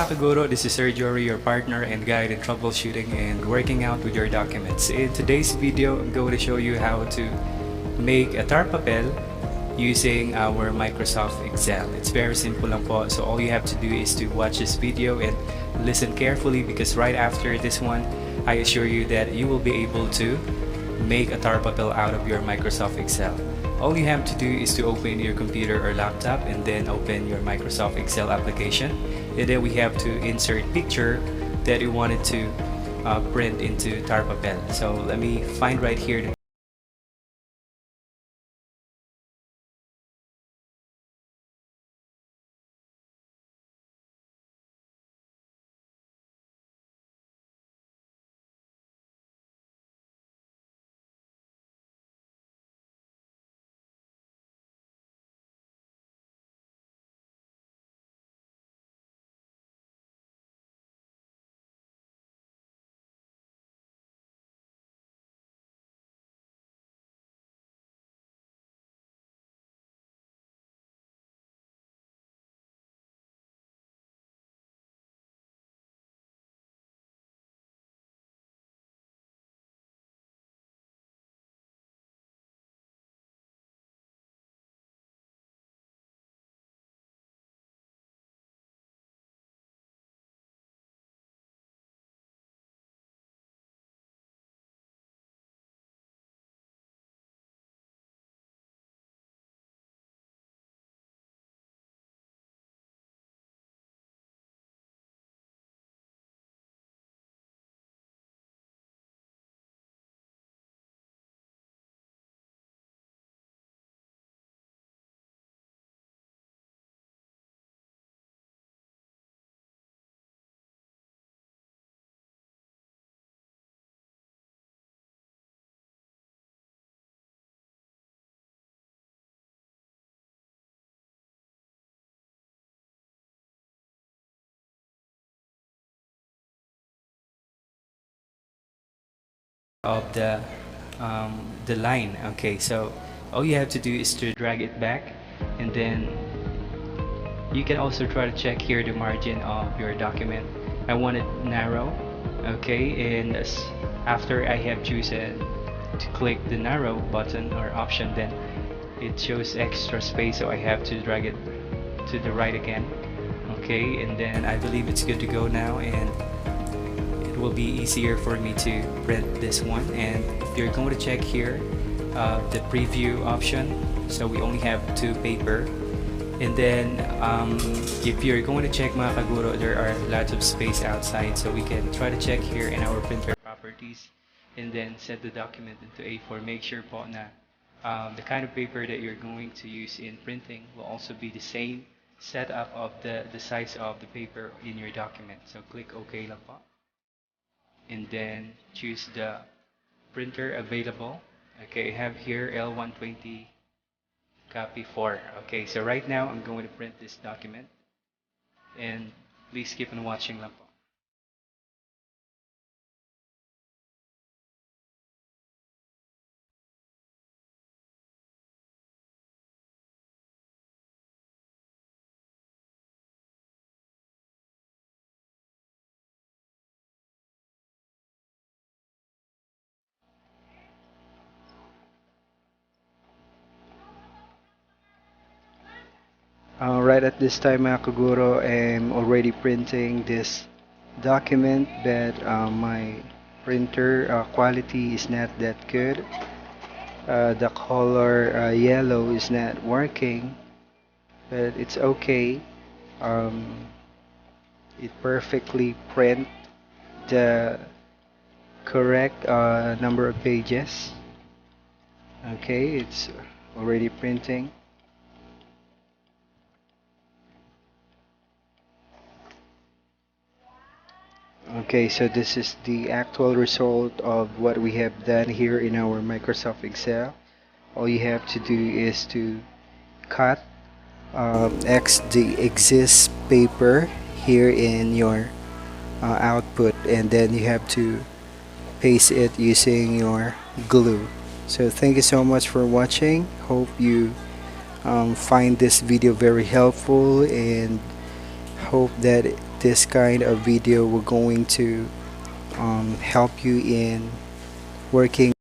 mga kaguro, this is Sir Jory, your partner and guide in troubleshooting and working out with your documents. In today's video, I'm going to show you how to make a tarpapel using our Microsoft Excel. It's very simple lang po. So all you have to do is to watch this video and listen carefully, because right after this one, I assure you that you will be able to make a tarpapel out of your Microsoft Excel. All you have to do is to open your computer or laptop and then open your Microsoft Excel application, and then we have to insert picture that you wanted to print into tarpapel. So let me find right here the of the line. Okay, so all you have to do is to drag it back, and then you can also try to check here the margin of your document. I want it narrow. Okay, and after I have chosen to click the narrow button or option, then it shows extra space, so I have to drag it to the right again. Okay, and then I believe it's good to go now, and it will be easier for me to print this one. And if you're going to check here the preview option, so we only have 2 paper, and then if you're going to check mga kaguro, there are lots of space outside, so we can try to check here in our printer properties and then set the document into A4. Make sure po na the kind of paper that you're going to use in printing will also be the same setup of the size of the paper in your document. So click OK lang po, and then choose the printer available. Okay, I have here L120 copy 4. Okay, so right now I'm going to print this document, and please keep on watching lang po. Right at this time mga kaguro, I'm already printing this document, but my printer quality is not that good. The color yellow is not working, but it's okay. It perfectly print the correct number of pages. Okay, it's already printing. Okay, so this is the actual result of what we have done here in our Microsoft Excel. All you have to do is to cut X the exist paper here in your output, and then you have to paste it using your glue. So thank you so much for watching. Hope you find this video very helpful, and hope that this kind of video will going to help you in working